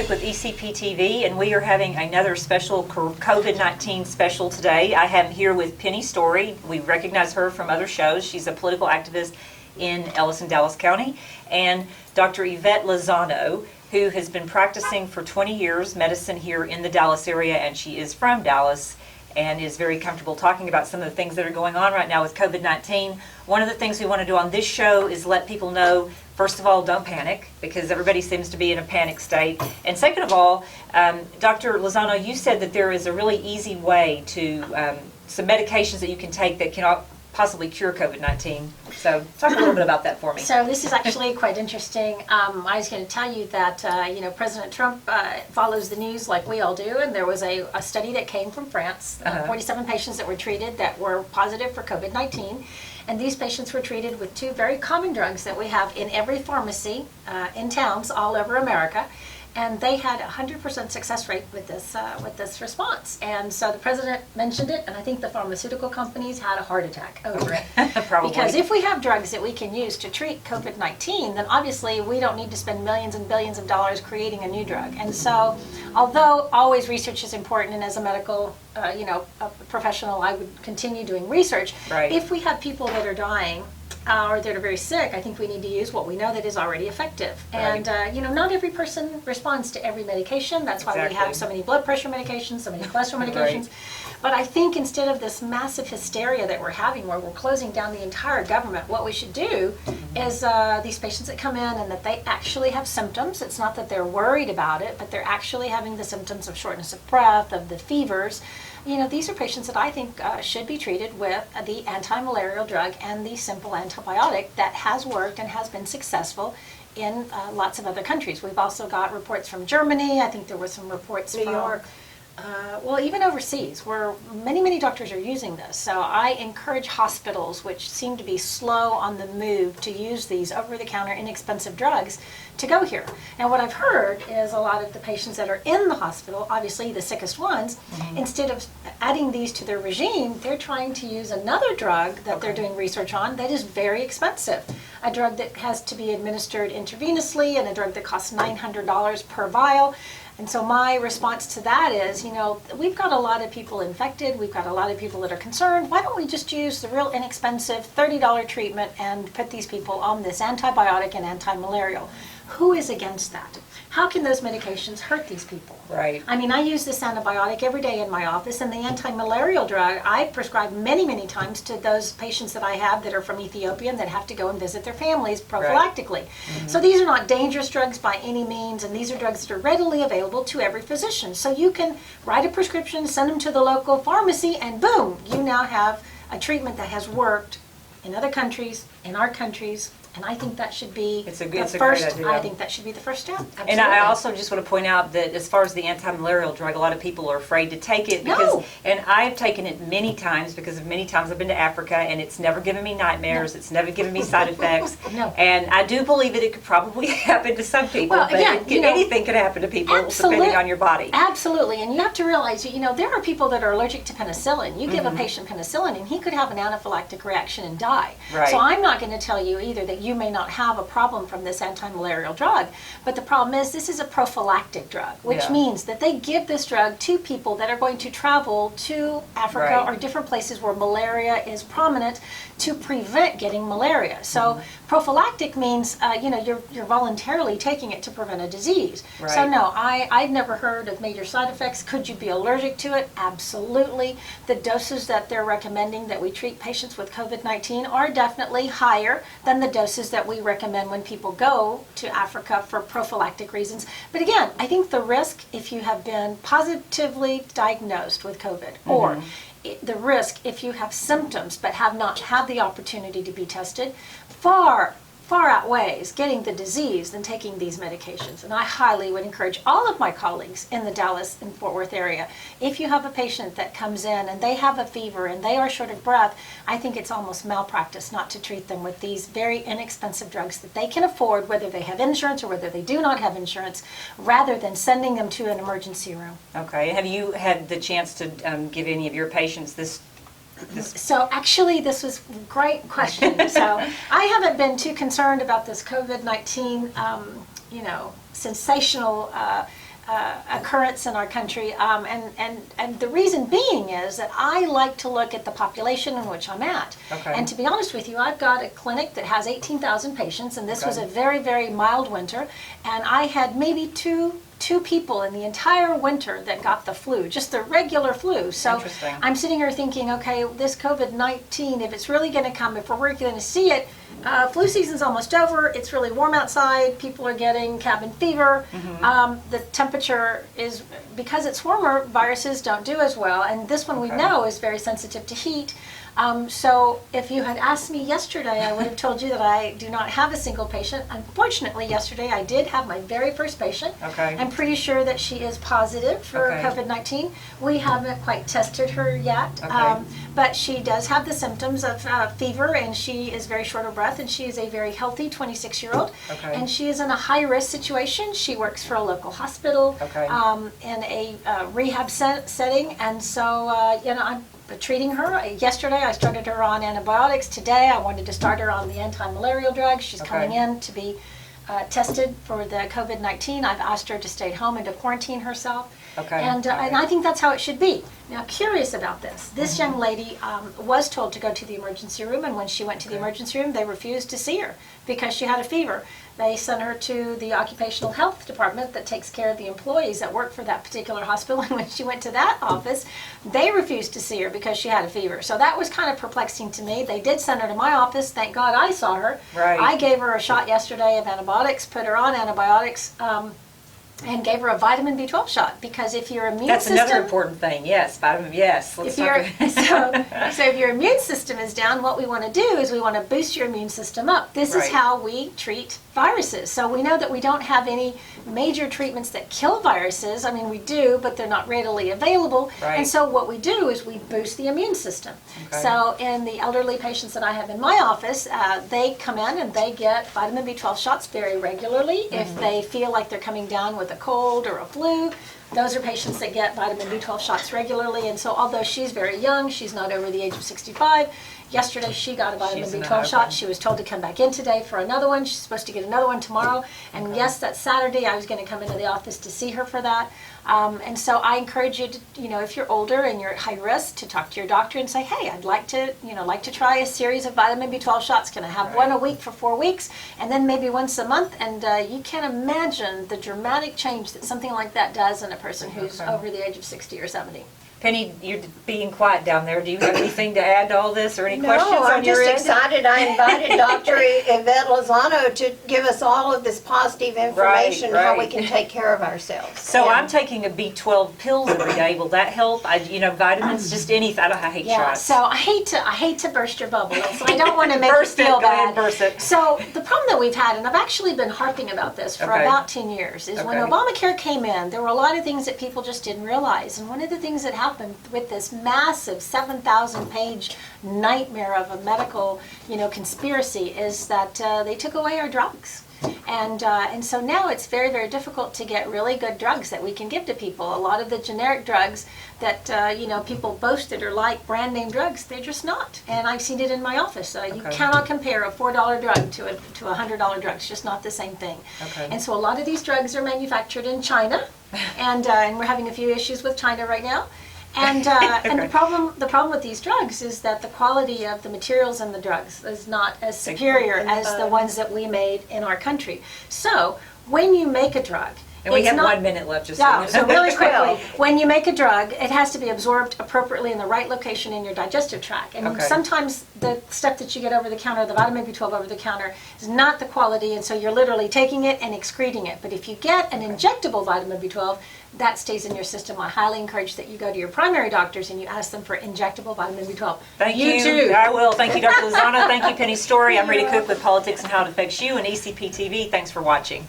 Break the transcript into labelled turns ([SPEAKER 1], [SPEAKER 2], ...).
[SPEAKER 1] Traffic with ECP TV, and we are having another special COVID-19 special today. I am here with Penny Story. We recognize her from other shows. She's a political activist in Ellis and Dallas County. And Dr. Ivette Lozano, who has been practicing for 20 years medicine here in the Dallas area, and she is from Dallas and is very comfortable talking about some of the things that are going on right now with COVID-19. One of the things we want to do on this show is let people know, first of all, don't panic, because everybody seems to be in a panic state. And second of all, Dr. Lozano, you said that there is a really easy way to, some medications that you can take that can possibly cure COVID-19. So talk a little bit about that for me.
[SPEAKER 2] So this is actually quite interesting. I was going to tell you that, President Trump follows the news like we all do, and there was a study that came from France, 47 patients that were treated that were positive for COVID-19. And these patients were treated with two very common drugs that we have in every pharmacy in towns all over America. And they had a 100% success rate with this response. And so the president mentioned it, and I think the pharmaceutical companies had a heart attack over it.
[SPEAKER 1] Probably.
[SPEAKER 2] Because if we have drugs that we can use to treat COVID-19, then obviously we don't need to spend millions and billions of dollars creating a new drug. And so, although always research is important, and as a medical a professional, I would continue doing research.
[SPEAKER 1] Right.
[SPEAKER 2] If we have people that are dying or that are very sick, I think we need to use what we know that is already effective.
[SPEAKER 1] Right.
[SPEAKER 2] And not every person responds to every medication. That's why we have so many blood pressure medications, so many cholesterol medications.
[SPEAKER 1] Right.
[SPEAKER 2] But I think instead of this massive hysteria that we're having where we're closing down the entire government, what we should do is these patients that come in and that they actually have symptoms. It's not that they're worried about it, but they're actually having the symptoms of shortness of breath, of the fevers. These are patients that I think should be treated with the anti-malarial drug and the simple antibiotic that has worked and has been successful in lots of other countries. We've also got reports from Germany. I think there were some reports from New York. Well, even overseas, where many doctors are using this. So I encourage hospitals, which seem to be slow on the move to use these over-the-counter inexpensive drugs, to go here. And what I've heard is a lot of the patients that are in the hospital, obviously the sickest ones, instead of adding these to their regime, they're trying to use another drug that they're doing research on that is very expensive. A drug that has to be administered intravenously and a drug that costs $900 per vial. And so my response to that is, we've got a lot of people infected, we've got a lot of people that are concerned. Why don't we just use the real inexpensive $30 treatment and put these people on this antibiotic and anti-malarial? Who is against that? How can those medications hurt these people?
[SPEAKER 1] Right.
[SPEAKER 2] I mean, I use this antibiotic every day in my office, and the anti-malarial drug I prescribe many times to those patients that I have that are from Ethiopia and that have to go and visit their families prophylactically. Right. So these are not dangerous drugs by any means, and these are drugs that are readily available to every physician. So you can write a prescription, send them to the local pharmacy, and boom, you now have a treatment that has worked in other countries, in our countries. And I think that should be the first. I think that should be the first step. Absolutely.
[SPEAKER 1] And I also just want to point out that as far as the anti-malarial drug, a lot of people are afraid to take it because, and I've taken it many times because of many times I've been to Africa and it's never given me nightmares. It's never given me side effects. And I do believe that it could probably happen to some people, but anything could happen to people depending on your body.
[SPEAKER 2] Absolutely, and you have to realize, there are people that are allergic to penicillin. You give a patient penicillin and he could have an anaphylactic reaction and die.
[SPEAKER 1] Right.
[SPEAKER 2] So I'm not going to tell you either that you may not have a problem from this anti-malarial drug, but the problem is this is a prophylactic drug, which means that they give this drug to people that are going to travel to Africa or different places where malaria is prominent to prevent getting malaria. So prophylactic means, you're voluntarily taking it to prevent a disease.
[SPEAKER 1] Right.
[SPEAKER 2] So no, I've never heard of major side effects. Could you be allergic to it? Absolutely. The doses that they're recommending that we treat patients with COVID-19 are definitely higher than the doses that we recommend when people go to Africa for prophylactic reasons. But again, I think the risk, if you have been positively diagnosed with COVID, or the risk if you have symptoms but have not had the opportunity to be tested, far outweighs getting the disease than taking these medications. And I highly would encourage all of my colleagues in the Dallas and Fort Worth area, if you have a patient that comes in and they have a fever and they are short of breath, I think it's almost malpractice not to treat them with these very inexpensive drugs that they can afford, whether they have insurance or whether they do not have insurance, rather than sending them to an emergency room.
[SPEAKER 1] Okay. Have you had the chance to give any of your patients this
[SPEAKER 2] So actually, this was a great question. So I haven't been too concerned about this COVID-19, sensational occurrence in our country, and the reason being is that I like to look at the population in which I'm at.
[SPEAKER 1] Okay.
[SPEAKER 2] And to be honest with you, I've got a clinic that has 18,000 patients, and this was a very, very mild winter, and I had maybe two people in the entire winter that got the flu, just the regular flu. So I'm sitting here thinking, okay, this COVID-19, if it's really going to come, if we're going to see it, flu season's almost over, it's really warm outside, people are getting cabin fever, the temperature is, because it's warmer, viruses don't do as well, and this one we know is very sensitive to heat. So if you had asked me yesterday, I would have told you that I do not have a single patient. Unfortunately, yesterday I did have my very first patient. I'm pretty sure that she is positive for COVID-19. We haven't quite tested her yet, but she does have the symptoms of fever, and she is very short of breath, and she is a very healthy 26-year-old. And she is in a high-risk situation. She works for a local hospital in a rehab setting, and so, you know, I'm treating her. Yesterday I started her on antibiotics. Today I wanted to start her on the anti-malarial drug. She's coming in to be tested for the COVID-19. I've asked her to stay at home and to quarantine herself. And I think that's how it should be. Now, curious about this. This young lady was told to go to the emergency room, and when she went to the emergency room, they refused to see her because she had a fever. They sent her to the occupational health department that takes care of the employees that work for that particular hospital, and when she went to that office, they refused to see her because she had a fever. So that was kind of perplexing to me. They did send her to my office. Thank God I saw her. I gave her a shot yesterday of antibiotics, put her on antibiotics, and gave her a vitamin B12 shot, because if your immune system...
[SPEAKER 1] That's another important thing, yes, vitamin, yes.
[SPEAKER 2] So if your immune system is down, what we want to do is we want to boost your immune system up. This is how we treat viruses. So we know that we don't have any major treatments that kill viruses. I mean, we do, but they're not readily available. And so what we do is we boost the immune system. So in the elderly patients that I have in my office, they come in and they get vitamin B12 shots very regularly. If they feel like they're coming down with a cold or a flu, those are patients that get vitamin B12 shots regularly. And so although she's very young, she's not over the age of 65, yesterday she got a vitamin B12 shot. She was told to come back in today for another one. She's supposed to get another one tomorrow. And yes, that's Saturday. I was going to come into the office to see her for that. And so I encourage you to, you know, if you're older and you're at high risk, to talk to your doctor and say, hey, I'd like to try a series of vitamin B12 shots. Can I have one a week for 4 weeks, and then maybe once a month? And you can't imagine the dramatic change that something like that does in a person who's over the age of 60 or 70.
[SPEAKER 1] Penny, you're being quiet down there. Do you have anything to add to all this, or any questions on your end?
[SPEAKER 3] No, I'm just excited. I invited Dr. Ivette Lozano to give us all of this positive information, how we can take care of ourselves.
[SPEAKER 1] So I'm taking a B12 pills every day. Will that help? Vitamins, just anything. I hate shots.
[SPEAKER 2] So I hate to burst your bubble, so I don't want to make you feel bad.
[SPEAKER 1] Burst it.
[SPEAKER 2] So the problem that we've had, and I've actually been harping about this for about 10 years, is when Obamacare came in, there were a lot of things that people just didn't realize. And one of the things that happened with this massive 7,000-page nightmare of a medical, conspiracy is that they took away our drugs. And so now it's very, very difficult to get really good drugs that we can give to people. A lot of the generic drugs that, people boasted are like brand name drugs, they're just not. And I've seen it in my office. You cannot compare a $4 drug to a $100 drug. It's just not the same thing. And so a lot of these drugs are manufactured in China, and we're having a few issues with China right now. And the problem with these drugs is that the quality of the materials in the drugs is not as superior as the ones that we made in our country. So when you make a drug,
[SPEAKER 1] and we have 1 minute left, just
[SPEAKER 2] so really quickly, when you make a drug, it has to be absorbed appropriately in the right location in your digestive tract. And sometimes the stuff that you get over the counter, the vitamin B12 over the counter, is not the quality, and so you're literally taking it and excreting it. But if you get an injectable vitamin B12, that stays in your system. I highly encourage that you go to your primary doctors and you ask them for injectable vitamin B12.
[SPEAKER 1] Thank you.
[SPEAKER 2] Too.
[SPEAKER 1] I will. Thank you, Dr. Lozano. Thank you, Penny Story. I'm Ready to Cook with Politics and How It Affects You, and ECP TV. Thanks for watching.